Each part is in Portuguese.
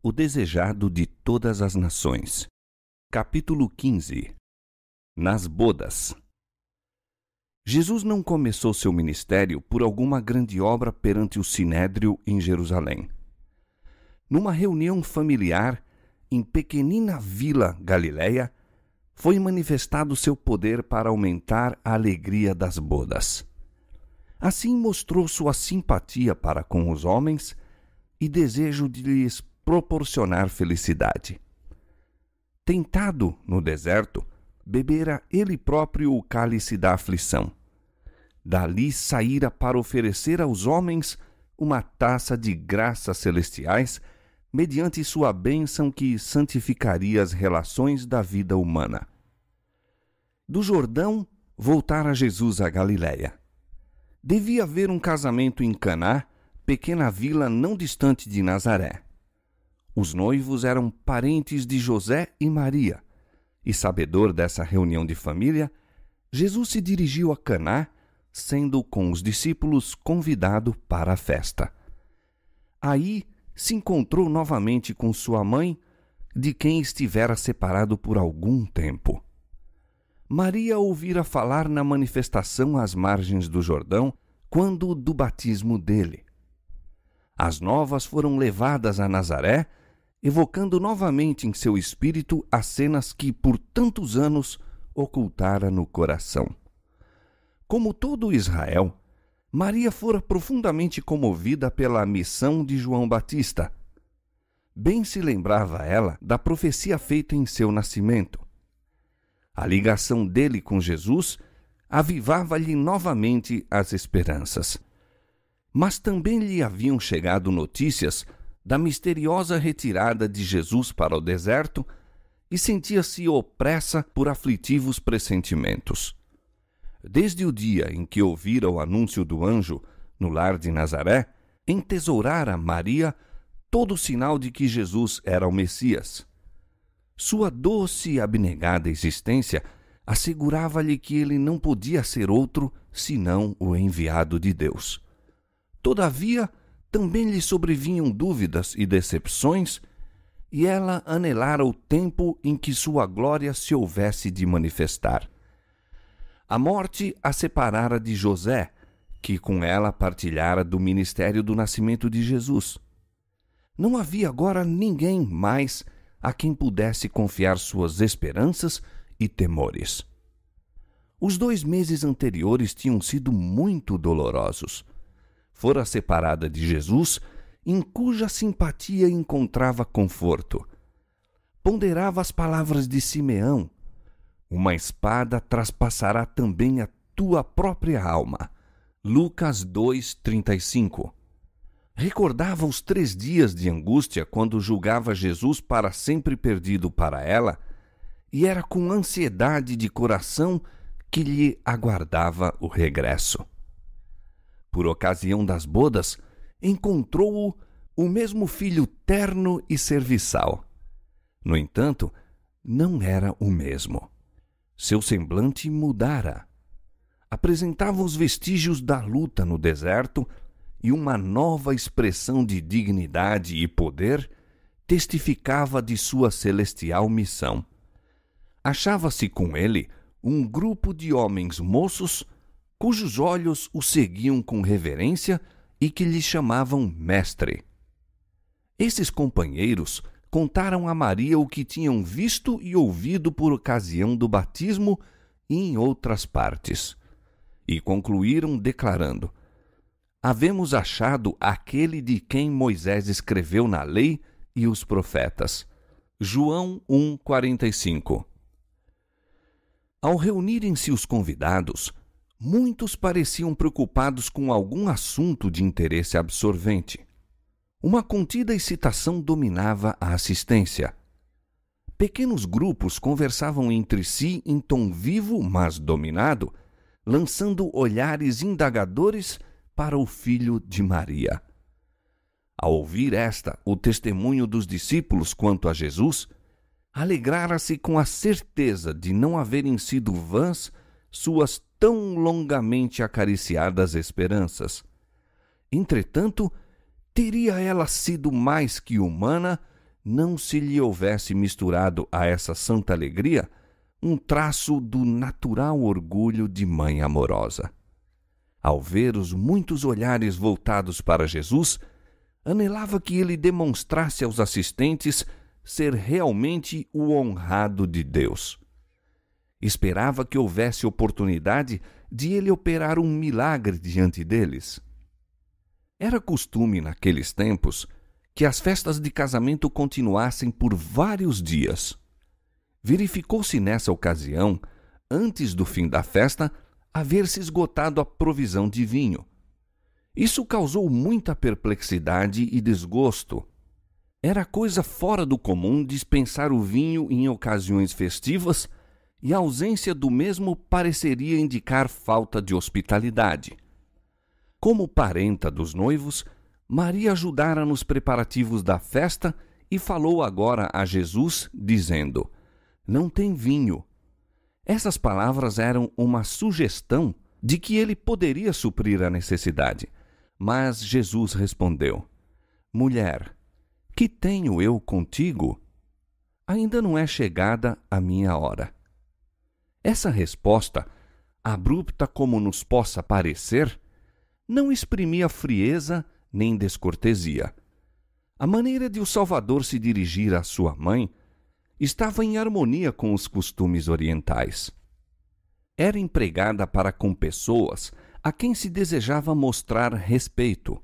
o desejado de todas as nações. Capítulo 15. Nas bodas. Jesus não começou seu ministério por alguma grande obra perante o Sinédrio em Jerusalém. Numa reunião familiar, em pequenina vila Galileia, foi manifestado seu poder para aumentar a alegria das bodas. Assim mostrou sua simpatia para com os homens e desejo de lhes proporcionar felicidade. Tentado no deserto, bebera ele próprio o cálice da aflição. Dali saíra para oferecer aos homens uma taça de graças celestiais, mediante sua bênção que santificaria as relações da vida humana. Do Jordão, voltara Jesus a Galiléia. Devia haver um casamento em Caná, pequena vila não distante de Nazaré. Os noivos eram parentes de José e Maria, e sabedor dessa reunião de família, Jesus se dirigiu a Caná, sendo com os discípulos convidado para a festa. Aí se encontrou novamente com sua mãe, de quem estivera separado por algum tempo. Maria ouvira falar na manifestação às margens do Jordão, quando do batismo dele. As novas foram levadas a Nazaré, evocando novamente em seu espírito as cenas que por tantos anos ocultara no coração. Como todo Israel, Maria fora profundamente comovida pela missão de João Batista. Bem se lembrava ela da profecia feita em seu nascimento. A ligação dele com Jesus avivava-lhe novamente as esperanças. Mas também lhe haviam chegado notícias da misteriosa retirada de Jesus para o deserto e sentia-se opressa por aflitivos pressentimentos. Desde o dia em que ouvira o anúncio do anjo no lar de Nazaré, entesourara Maria todo o sinal de que Jesus era o Messias. Sua doce e abnegada existência assegurava-lhe que ele não podia ser outro senão o enviado de Deus. Todavia, também lhe sobrevinham dúvidas e decepções, e ela anelara o tempo em que sua glória se houvesse de manifestar. A morte a separara de José, que com ela partilhara do ministério do nascimento de Jesus. Não havia agora ninguém mais a quem pudesse confiar suas esperanças e temores. Os 2 meses anteriores tinham sido muito dolorosos. Fora separada de Jesus, em cuja simpatia encontrava conforto. Ponderava as palavras de Simeão: uma espada traspassará também a tua própria alma. Lucas 2:35. Recordava os 3 dias de angústia quando julgava Jesus para sempre perdido para ela, e era com ansiedade de coração que lhe aguardava o regresso. Por ocasião das bodas, encontrou-o o mesmo filho terno e serviçal. No entanto, não era o mesmo. Seu semblante mudara. Apresentava os vestígios da luta no deserto e uma nova expressão de dignidade e poder testificava de sua celestial missão. Achava-se com ele um grupo de homens moços cujos olhos o seguiam com reverência e que lhe chamavam mestre. Esses companheiros contaram a Maria o que tinham visto e ouvido por ocasião do batismo e em outras partes, e concluíram declarando: havemos achado aquele de quem Moisés escreveu na lei e os profetas. João 1:45. Ao reunirem-se os convidados, muitos pareciam preocupados com algum assunto de interesse absorvente. Uma contida excitação dominava a assistência. Pequenos grupos conversavam entre si em tom vivo, mas dominado, lançando olhares indagadores para o filho de Maria. Ao ouvir o testemunho dos discípulos quanto a Jesus, alegrara-se com a certeza de não haverem sido vãs suas tão longamente acariciadas esperanças. Entretanto, teria ela sido mais que humana não se lhe houvesse misturado a essa santa alegria um traço do natural orgulho de mãe amorosa. Ao ver os muitos olhares voltados para Jesus, anelava que ele demonstrasse aos assistentes ser realmente o honrado de Deus. Esperava que houvesse oportunidade de ele operar um milagre diante deles. Era costume naqueles tempos que as festas de casamento continuassem por vários dias. Verificou-se nessa ocasião, antes do fim da festa, haver-se esgotado a provisão de vinho. Isso causou muita perplexidade e desgosto. Era coisa fora do comum dispensar o vinho em ocasiões festivas, e a ausência do mesmo pareceria indicar falta de hospitalidade. Como parenta dos noivos, Maria ajudara nos preparativos da festa e falou agora a Jesus, dizendo: "Não tem vinho." Essas palavras eram uma sugestão de que ele poderia suprir a necessidade. Mas Jesus respondeu: "Mulher, que tenho eu contigo? Ainda não é chegada a minha hora." Essa resposta, abrupta como nos possa parecer, não exprimia frieza nem descortesia. A maneira de o Salvador se dirigir à sua mãe estava em harmonia com os costumes orientais. Era empregada para com pessoas a quem se desejava mostrar respeito.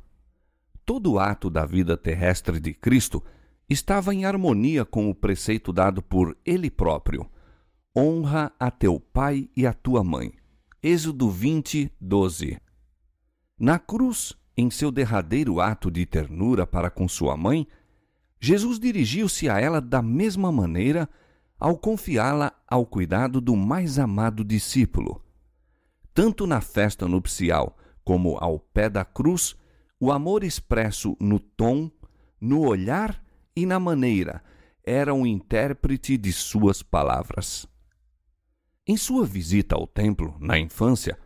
Todo o ato da vida terrestre de Cristo estava em harmonia com o preceito dado por Ele próprio: "Honra a teu pai e a tua mãe." Êxodo 20, 12. Na cruz, em seu derradeiro ato de ternura para com sua mãe, Jesus dirigiu-se a ela da mesma maneira ao confiá-la ao cuidado do mais amado discípulo. Tanto na festa nupcial como ao pé da cruz, o amor expresso no tom, no olhar e na maneira era um intérprete de suas palavras. Em sua visita ao templo, na infância,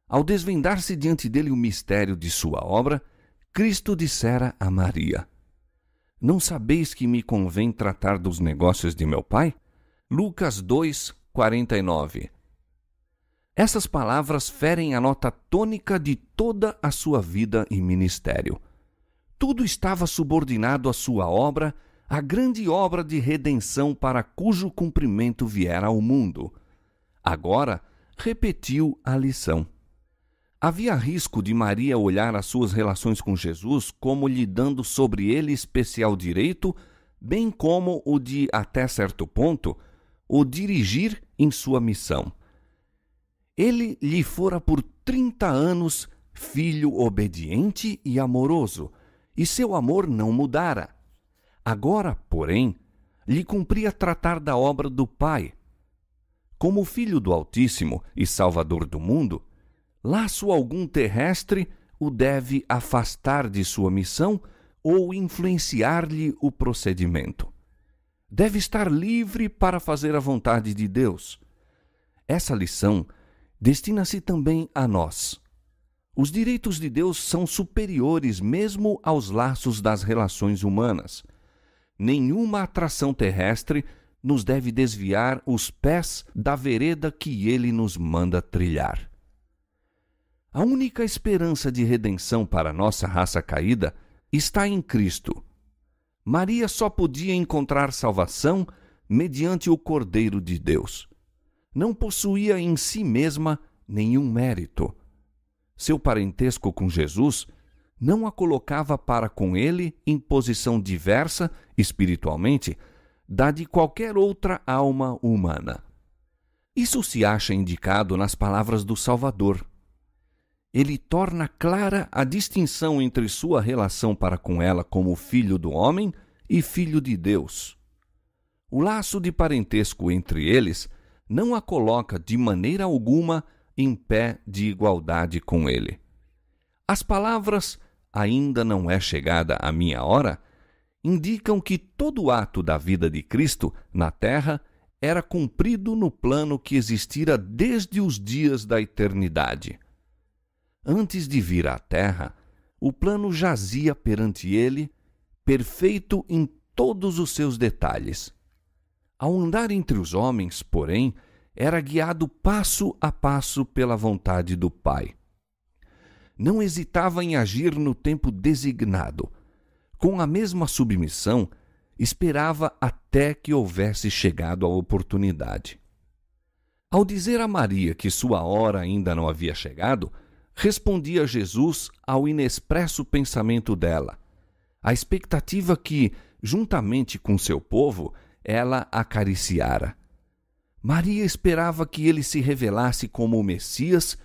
ao desvendar-se diante dele o mistério de sua obra, Cristo dissera a Maria: "Não sabeis que me convém tratar dos negócios de meu Pai?" Lucas 2, 49. Essas palavras ferem a nota tônica de toda a sua vida e ministério. Tudo estava subordinado à sua obra, a grande obra de redenção para cujo cumprimento viera ao mundo. Agora, repetiu a lição. Havia risco de Maria olhar as suas relações com Jesus como lhe dando sobre ele especial direito, bem como o de, até certo ponto, o dirigir em sua missão. Ele lhe fora por 30 anos filho obediente e amoroso, e seu amor não mudara. Agora, porém, lhe cumpria tratar da obra do Pai. Como filho do Altíssimo e Salvador do mundo, laço algum terrestre o deve afastar de sua missão ou influenciar-lhe o procedimento. Deve estar livre para fazer a vontade de Deus. Essa lição destina-se também a nós. Os direitos de Deus são superiores mesmo aos laços das relações humanas. Nenhuma atração terrestre nos deve desviar os pés da vereda que Ele nos manda trilhar. A única esperança de redenção para nossa raça caída está em Cristo. Maria só podia encontrar salvação mediante o Cordeiro de Deus. Não possuía em si mesma nenhum mérito. Seu parentesco com Jesus não a colocava para com ele em posição diversa, espiritualmente, da de qualquer outra alma humana. Isso se acha indicado nas palavras do Salvador. Ele torna clara a distinção entre sua relação para com ela como filho do homem e filho de Deus. O laço de parentesco entre eles não a coloca de maneira alguma em pé de igualdade com ele. As palavras "ainda não é chegada a minha hora" indicam que todo ato da vida de Cristo na terra era cumprido no plano que existira desde os dias da eternidade. Antes de vir à terra, o plano jazia perante ele, perfeito em todos os seus detalhes. Ao andar entre os homens, porém, era guiado passo a passo pela vontade do Pai. Não hesitava em agir no tempo designado. Com a mesma submissão, esperava até que houvesse chegado a oportunidade. Ao dizer a Maria que sua hora ainda não havia chegado, respondia Jesus ao inexpresso pensamento dela, a expectativa que, juntamente com seu povo, ela acariciara. Maria esperava que ele se revelasse como o Messias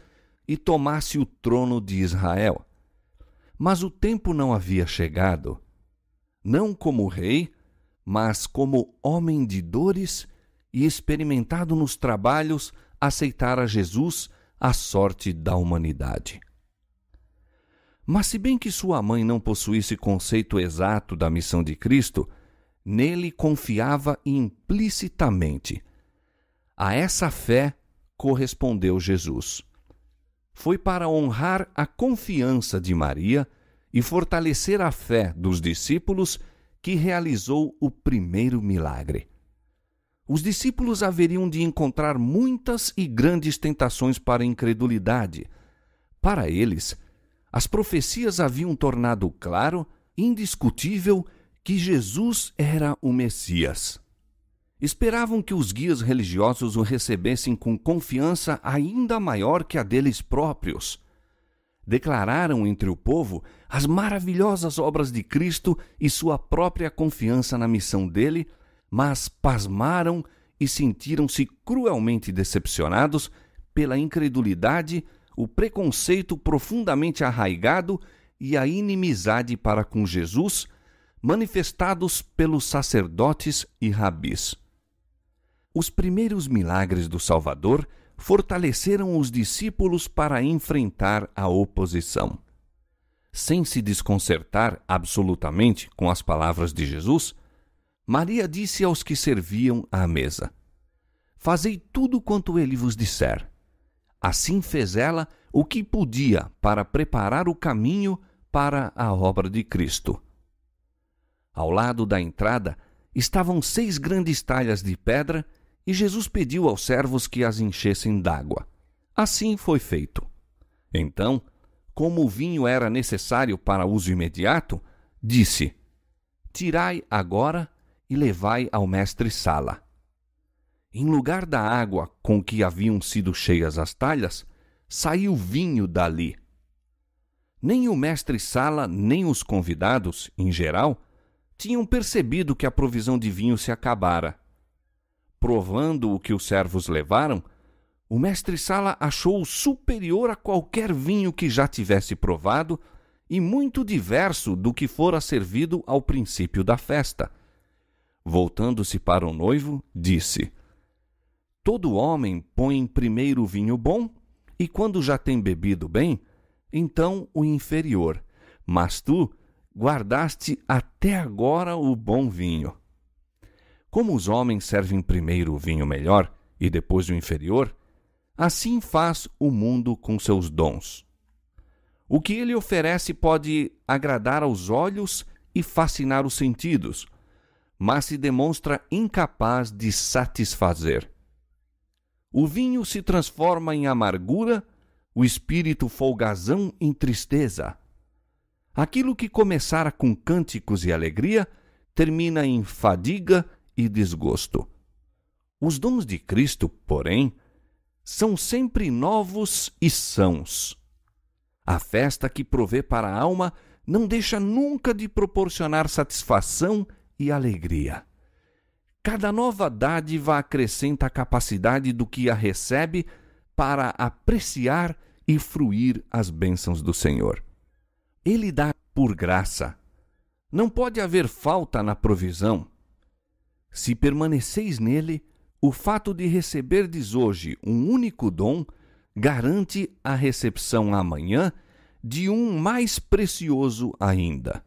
e tomasse o trono de Israel. Mas o tempo não havia chegado. Não como rei, mas como homem de dores e experimentado nos trabalhos, aceitara Jesus a sorte da humanidade. Mas se bem que sua mãe não possuísse conceito exato da missão de Cristo, nele confiava implicitamente. A essa fé correspondeu Jesus. Foi para honrar a confiança de Maria e fortalecer a fé dos discípulos que realizou o primeiro milagre. Os discípulos haveriam de encontrar muitas e grandes tentações para a incredulidade. Para eles, as profecias haviam tornado claro, indiscutível, que Jesus era o Messias. Esperavam que os guias religiosos o recebessem com confiança ainda maior que a deles próprios. Declararam entre o povo as maravilhosas obras de Cristo e sua própria confiança na missão dele, mas pasmaram e sentiram-se cruelmente decepcionados pela incredulidade, o preconceito profundamente arraigado e a inimizade para com Jesus, manifestados pelos sacerdotes e rabis. Os primeiros milagres do Salvador fortaleceram os discípulos para enfrentar a oposição. Sem se desconcertar absolutamente com as palavras de Jesus, Maria disse aos que serviam à mesa: "Fazei tudo quanto ele vos disser." Assim fez ela o que podia para preparar o caminho para a obra de Cristo. Ao lado da entrada estavam 6 grandes talhas de pedra e Jesus pediu aos servos que as enchessem d'água. Assim foi feito. Então, como o vinho era necessário para uso imediato, disse: "Tirai agora e levai ao mestre-sala." Em lugar da água com que haviam sido cheias as talhas, saiu vinho dali. Nem o mestre-sala, nem os convidados, em geral, tinham percebido que a provisão de vinho se acabara. Provando o que os servos levaram, o mestre-sala achou-o superior a qualquer vinho que já tivesse provado e muito diverso do que fora servido ao princípio da festa. Voltando-se para o noivo, disse: "Todo homem põe primeiro o vinho bom, e quando já tem bebido bem, então o inferior. Mas tu guardaste até agora o bom vinho." Como os homens servem primeiro o vinho melhor e depois o inferior, assim faz o mundo com seus dons. O que ele oferece pode agradar aos olhos e fascinar os sentidos, mas se demonstra incapaz de satisfazer. O vinho se transforma em amargura, o espírito folgazão em tristeza. Aquilo que começara com cânticos e alegria, termina em fadiga e desgosto. Os dons de Cristo, porém, são sempre novos e sãos. A festa que provê para a alma não deixa nunca de proporcionar satisfação e alegria. Cada nova dádiva acrescenta a capacidade do que a recebe para apreciar e fruir as bênçãos do Senhor. Ele dá por graça. Não pode haver falta na provisão. Se permaneceis nele, o fato de receberdes hoje um único dom garante a recepção amanhã de um mais precioso ainda.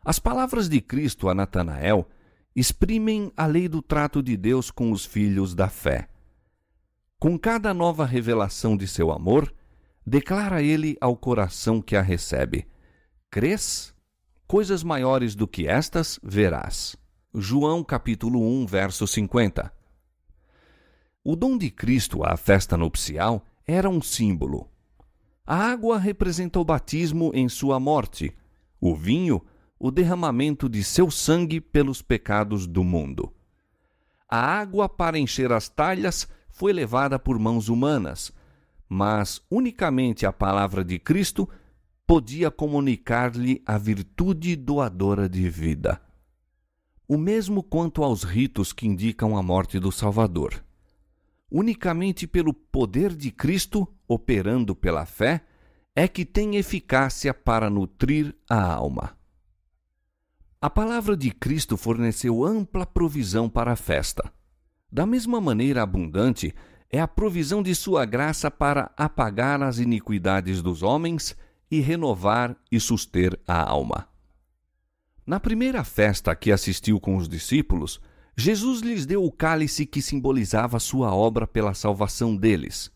As palavras de Cristo a Natanael exprimem a lei do trato de Deus com os filhos da fé. Com cada nova revelação de seu amor, declara ele ao coração que a recebe: "Crês? coisas maiores do que estas verás. João capítulo 1, verso 50. O dom de Cristo à festa nupcial era um símbolo. A água representa o batismo em sua morte, o vinho, o derramamento de seu sangue pelos pecados do mundo. A água para encher as talhas foi levada por mãos humanas, mas unicamente a palavra de Cristo podia comunicar-lhe a virtude doadora de vida. O mesmo quanto aos ritos que indicam a morte do Salvador. Unicamente pelo poder de Cristo, operando pela fé, é que tem eficácia para nutrir a alma. A palavra de Cristo forneceu ampla provisão para a festa. Da mesma maneira abundante é a provisão de sua graça para apagar as iniquidades dos homens e renovar e suster a alma. Na primeira festa a que assistiu com os discípulos, Jesus lhes deu o cálice que simbolizava sua obra pela salvação deles.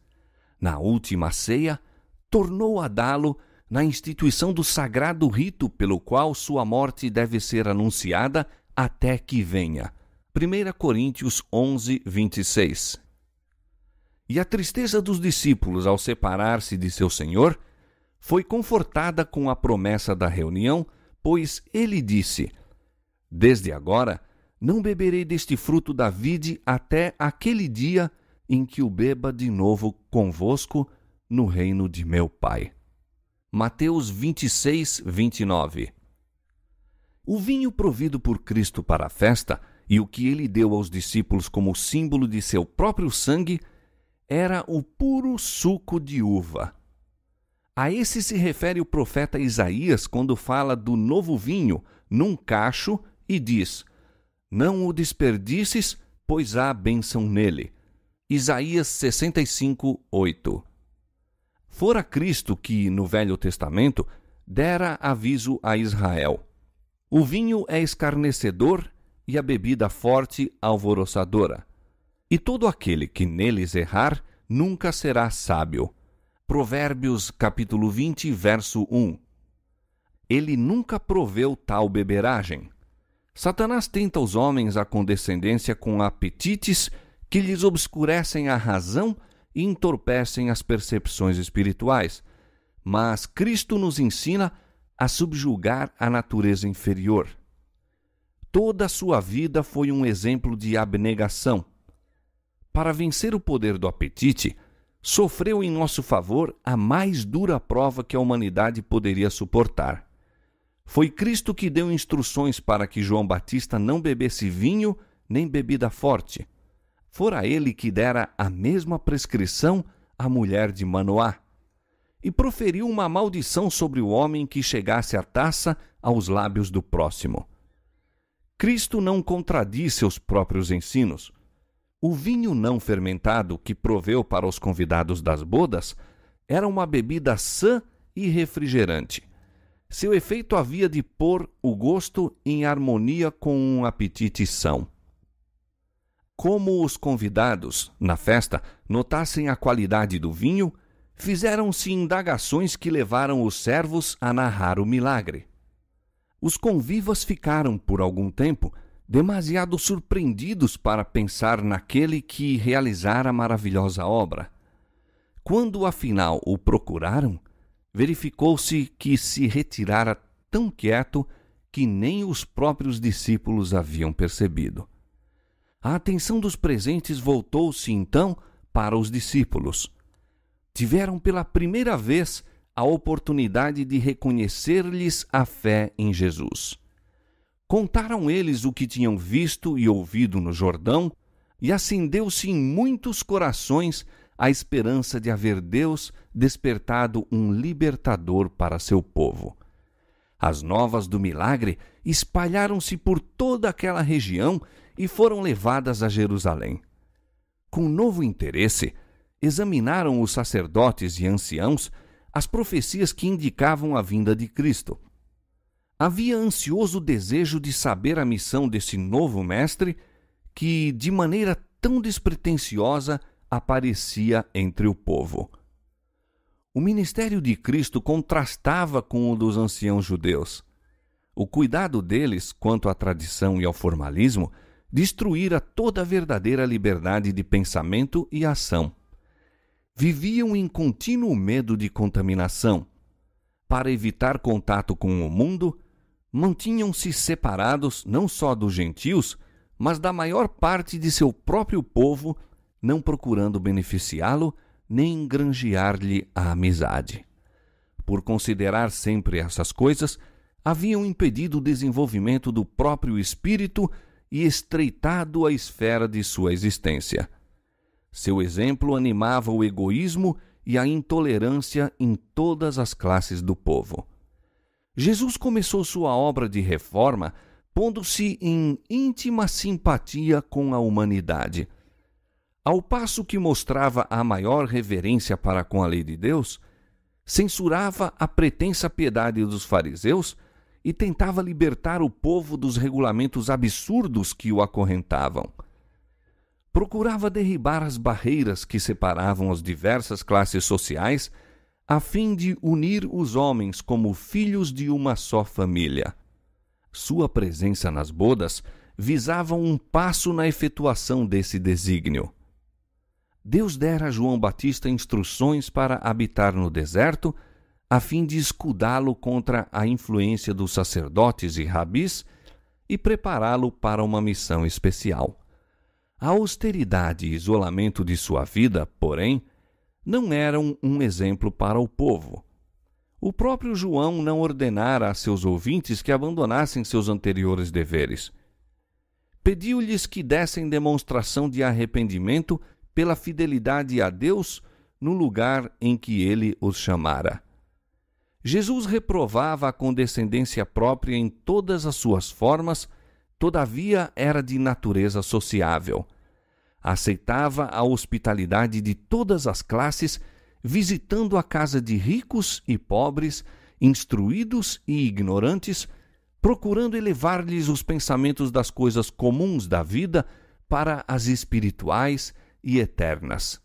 Na última ceia, tornou a dá-lo na instituição do sagrado rito pelo qual sua morte deve ser anunciada até que venha. 1 Coríntios 11, 26. E a tristeza dos discípulos ao separar-se de seu Senhor foi confortada com a promessa da reunião, pois ele disse: Desde agora não beberei deste fruto da vide até aquele dia em que o beba de novo convosco no reino de meu Pai. Mateus 26, 29. O vinho provido por Cristo para a festa e o que ele deu aos discípulos como símbolo de seu próprio sangue era o puro suco de uva. A esse se refere o profeta Isaías quando fala do novo vinho num cacho e diz: Não o desperdices, pois há bênção nele. Isaías 65, 8. Fora Cristo que, no Velho Testamento, dera aviso a Israel: O vinho é escarnecedor e a bebida forte alvoroçadora. E todo aquele que neles errar nunca será sábio. Provérbios capítulo 20, verso 1. Ele nunca proveu tal beberagem. Satanás tenta os homens à condescendência com apetites que lhes obscurecem a razão e entorpecem as percepções espirituais. Mas Cristo nos ensina a subjugar a natureza inferior. Toda a sua vida foi um exemplo de abnegação. Para vencer o poder do apetite, sofreu em nosso favor a mais dura prova que a humanidade poderia suportar. Foi Cristo que deu instruções para que João Batista não bebesse vinho nem bebida forte. Fora ele que dera a mesma prescrição à mulher de Manoá. E proferiu uma maldição sobre o homem que chegasse a taça aos lábios do próximo. Cristo não contradiz seus próprios ensinos. O vinho não fermentado que proveu para os convidados das bodas era uma bebida sã e refrigerante. Seu efeito havia de pôr o gosto em harmonia com um apetite são. Como os convidados, na festa, notassem a qualidade do vinho, fizeram-se indagações que levaram os servos a narrar o milagre. Os convivas ficaram, por algum tempo, demasiado surpreendidos para pensar naquele que realizara a maravilhosa obra. Quando, afinal, o procuraram, verificou-se que se retirara tão quieto que nem os próprios discípulos haviam percebido. A atenção dos presentes voltou-se, então, para os discípulos. Tiveram pela primeira vez a oportunidade de reconhecer-lhes a fé em Jesus. Contaram eles o que tinham visto e ouvido no Jordão, e acendeu-se em muitos corações a esperança de haver Deus despertado um libertador para seu povo. As novas do milagre espalharam-se por toda aquela região e foram levadas a Jerusalém. Com novo interesse, examinaram os sacerdotes e anciãos as profecias que indicavam a vinda de Cristo. Havia ansioso desejo de saber a missão desse novo mestre que, de maneira tão despretensiosa, aparecia entre o povo. O ministério de Cristo contrastava com o dos anciãos judeus. O cuidado deles quanto à tradição e ao formalismo destruíra toda a verdadeira liberdade de pensamento e ação. Viviam em contínuo medo de contaminação. Para evitar contato com o mundo, mantinham-se separados não só dos gentios, mas da maior parte de seu próprio povo, não procurando beneficiá-lo nem granjear-lhe a amizade. Por considerar sempre essas coisas, haviam impedido o desenvolvimento do próprio espírito e estreitado a esfera de sua existência. Seu exemplo animava o egoísmo e a intolerância em todas as classes do povo. Jesus começou sua obra de reforma pondo-se em íntima simpatia com a humanidade. Ao passo que mostrava a maior reverência para com a lei de Deus, censurava a pretensa piedade dos fariseus e tentava libertar o povo dos regulamentos absurdos que o acorrentavam. Procurava derribar as barreiras que separavam as diversas classes sociais, a fim de unir os homens como filhos de uma só família. Sua presença nas bodas visava um passo na efetuação desse desígnio. Deus dera a João Batista instruções para habitar no deserto, a fim de escudá-lo contra a influência dos sacerdotes e rabis e prepará-lo para uma missão especial. A austeridade e isolamento de sua vida, porém, não eram um exemplo para o povo. O próprio João não ordenara a seus ouvintes que abandonassem seus anteriores deveres. Pediu-lhes que dessem demonstração de arrependimento pela fidelidade a Deus no lugar em que ele os chamara. Jesus reprovava a condescendência própria em todas as suas formas, todavia era de natureza sociável. Aceitava a hospitalidade de todas as classes, visitando a casa de ricos e pobres, instruídos e ignorantes, procurando elevar-lhes os pensamentos das coisas comuns da vida para as espirituais e eternas.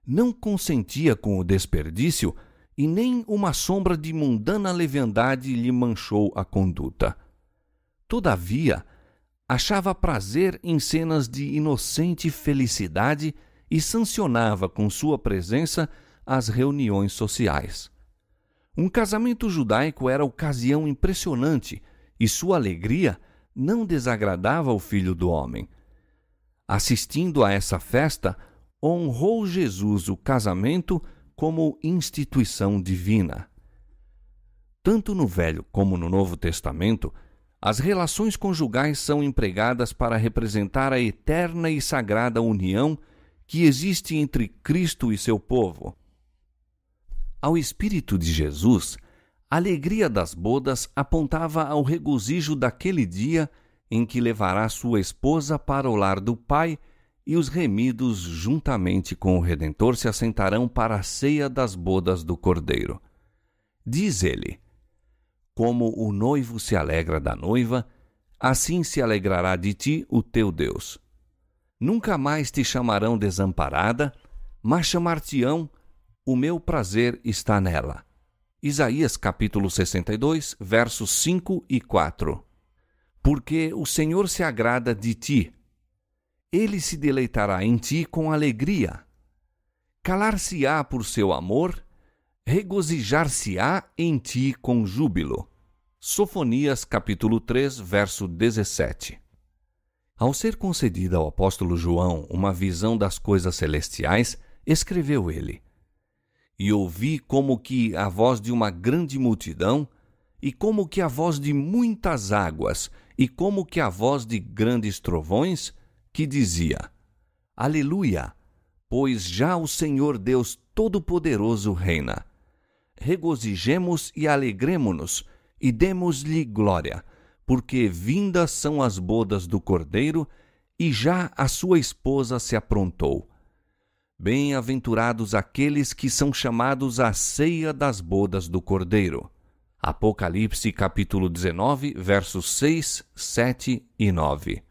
Não consentia com o desperdício e nem uma sombra de mundana leviandade lhe manchou a conduta. Todavia, achava prazer em cenas de inocente felicidade e sancionava com sua presença as reuniões sociais. Um casamento judaico era ocasião impressionante e sua alegria não desagradava ao Filho do Homem. Assistindo a essa festa, honrou Jesus o casamento como instituição divina. Tanto no Velho como no Novo Testamento, as relações conjugais são empregadas para representar a eterna e sagrada união que existe entre Cristo e seu povo. Ao Espírito de Jesus, a alegria das bodas apontava ao regozijo daquele dia em que levará sua esposa para o lar do Pai e os remidos, juntamente com o Redentor, se assentarão para a ceia das bodas do Cordeiro. Diz ele: como o noivo se alegra da noiva, assim se alegrará de ti o teu Deus. Nunca mais te chamarão desamparada, mas chamar-te-ão, o meu prazer está nela. Isaías capítulo 62, versos 5 e 4. Porque o Senhor se agrada de ti. Ele se deleitará em ti com alegria. Calar-se-á por seu amor, regozijar-se-á em ti com júbilo. Sofonias capítulo 3, verso 17. Ao ser concedida ao apóstolo João uma visão das coisas celestiais, escreveu ele: E ouvi como que a voz de uma grande multidão, e como que a voz de muitas águas, e como que a voz de grandes trovões, que dizia: Aleluia! Pois já o Senhor Deus Todo-Poderoso reina. Regozijemo-nos e alegremo-nos, e demos-lhe glória, porque vindas são as bodas do Cordeiro, e já a sua esposa se aprontou. Bem-aventurados aqueles que são chamados à ceia das bodas do Cordeiro. Apocalipse capítulo 19, versos 6, 7 e 9.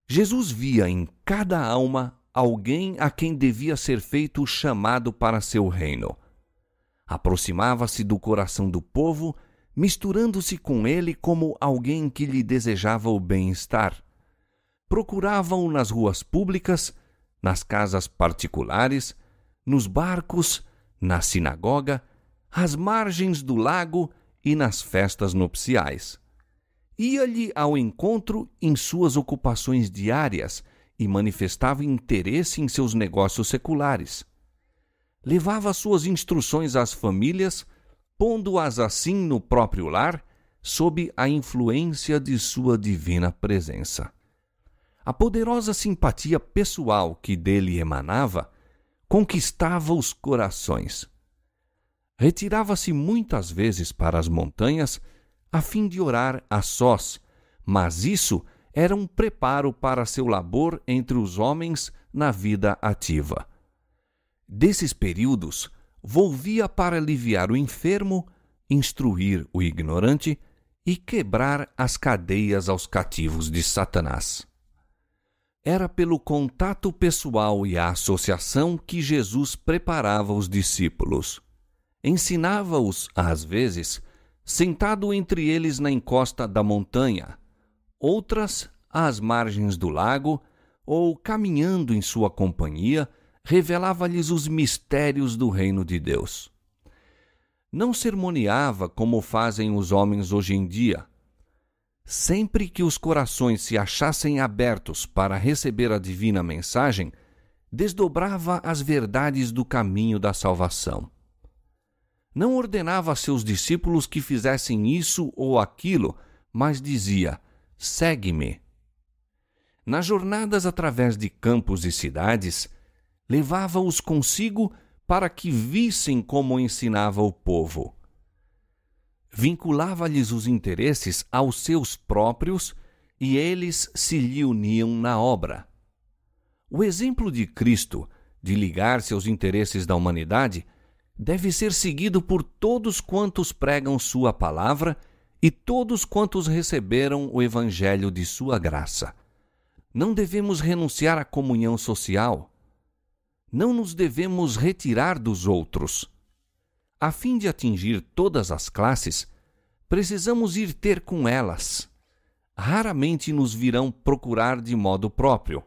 Jesus via em cada alma alguém a quem devia ser feito o chamado para seu reino. Aproximava-se do coração do povo, misturando-se com ele como alguém que lhe desejava o bem-estar. Procuravam-o nas ruas públicas, nas casas particulares, nos barcos, na sinagoga, às margens do lago e nas festas nupciais. Ia-lhe ao encontro em suas ocupações diárias e manifestava interesse em seus negócios seculares. Levava suas instruções às famílias, pondo-as assim no próprio lar, sob a influência de sua divina presença. A poderosa simpatia pessoal que dele emanava conquistava os corações. Retirava-se muitas vezes para as montanhas a fim de orar a sós, mas isso era um preparo para seu labor entre os homens na vida ativa. Desses períodos, volvia para aliviar o enfermo, instruir o ignorante e quebrar as cadeias aos cativos de Satanás. Era pelo contato pessoal e a associação que Jesus preparava os discípulos. Ensinava-os, às vezes, sentado entre eles na encosta da montanha, outras às margens do lago, ou caminhando em sua companhia, revelava-lhes os mistérios do reino de Deus. Não sermoneava como fazem os homens hoje em dia. Sempre que os corações se achassem abertos para receber a divina mensagem, desdobrava as verdades do caminho da salvação. Não ordenava a seus discípulos que fizessem isso ou aquilo, mas dizia: segue-me. Nas jornadas através de campos e cidades, levava-os consigo para que vissem como ensinava o povo. Vinculava-lhes os interesses aos seus próprios e eles se lhe uniam na obra. O exemplo de Cristo de ligar-se aos interesses da humanidade deve ser seguido por todos quantos pregam sua palavra e todos quantos receberam o evangelho de sua graça. Não devemos renunciar à comunhão social. Não nos devemos retirar dos outros. A fim de atingir todas as classes, precisamos ir ter com elas. Raramente nos virão procurar de modo próprio.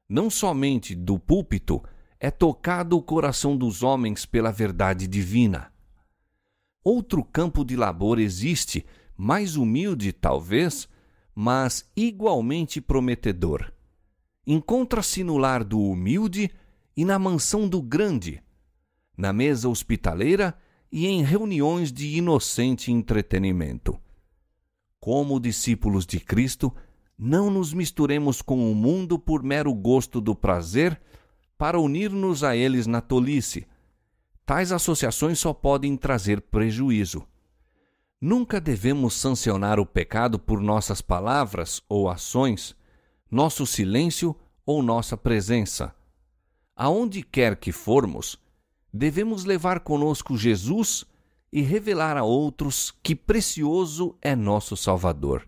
Não somente do púlpito é tocado o coração dos homens pela verdade divina. Outro campo de labor existe, mais humilde talvez, mas igualmente prometedor. Encontra-se no lar do humilde e na mansão do grande, na mesa hospitaleira e em reuniões de inocente entretenimento. Como discípulos de Cristo, não nos misturemos com o mundo por mero gosto do prazer para unir-nos a eles na tolice. Tais associações só podem trazer prejuízo. Nunca devemos sancionar o pecado por nossas palavras ou ações, nosso silêncio ou nossa presença. Aonde quer que formos, devemos levar conosco Jesus e revelar a outros que precioso é nosso Salvador.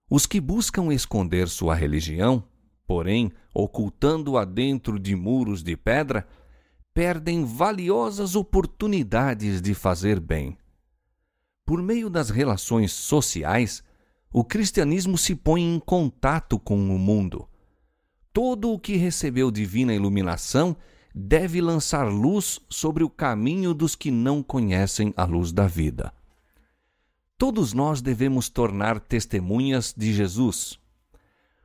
Os que buscam esconder sua religião, porém, ocultando-a dentro de muros de pedra, perdem valiosas oportunidades de fazer bem. Por meio das relações sociais, o cristianismo se põe em contato com o mundo. Todo o que recebeu divina iluminação deve lançar luz sobre o caminho dos que não conhecem a luz da vida. Todos nós devemos tornar testemunhas de Jesus.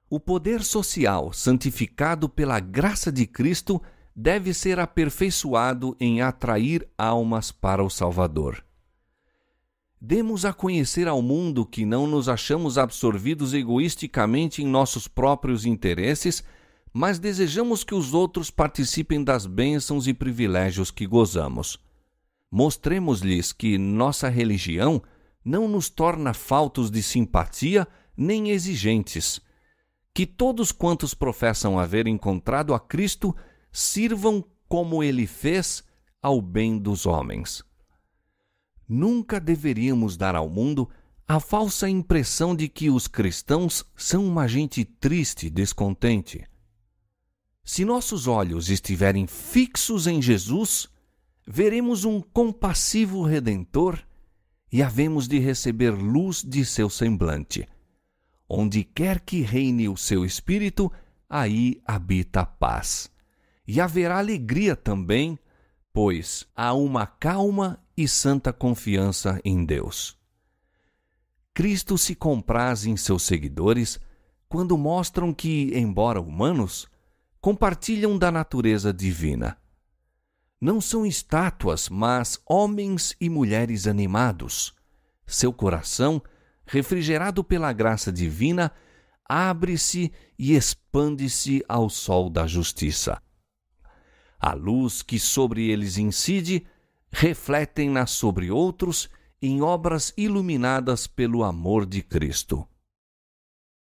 O poder social santificado pela graça de Cristo deve ser aperfeiçoado em atrair almas para o Salvador. Demos a conhecer ao mundo que não nos achamos absorvidos egoisticamente em nossos próprios interesses, mas desejamos que os outros participem das bênçãos e privilégios que gozamos. Mostremos-lhes que nossa religião não nos torna faltos de simpatia nem exigentes. Que todos quantos professam haver encontrado a Cristo sirvam como Ele fez ao bem dos homens. Nunca deveríamos dar ao mundo a falsa impressão de que os cristãos são uma gente triste e descontente. Se nossos olhos estiverem fixos em Jesus, veremos um compassivo Redentor e havemos de receber luz de seu semblante. Onde quer que reine o seu espírito, aí habita a paz. E haverá alegria também, pois há uma calma e santa confiança em Deus. Cristo se compraz em seus seguidores quando mostram que, embora humanos, compartilham da natureza divina. Não são estátuas, mas homens e mulheres animados. Seu coração, refrigerado pela graça divina, abre-se e expande-se ao sol da justiça. A luz que sobre eles incide, refletem-na sobre outros em obras iluminadas pelo amor de Cristo.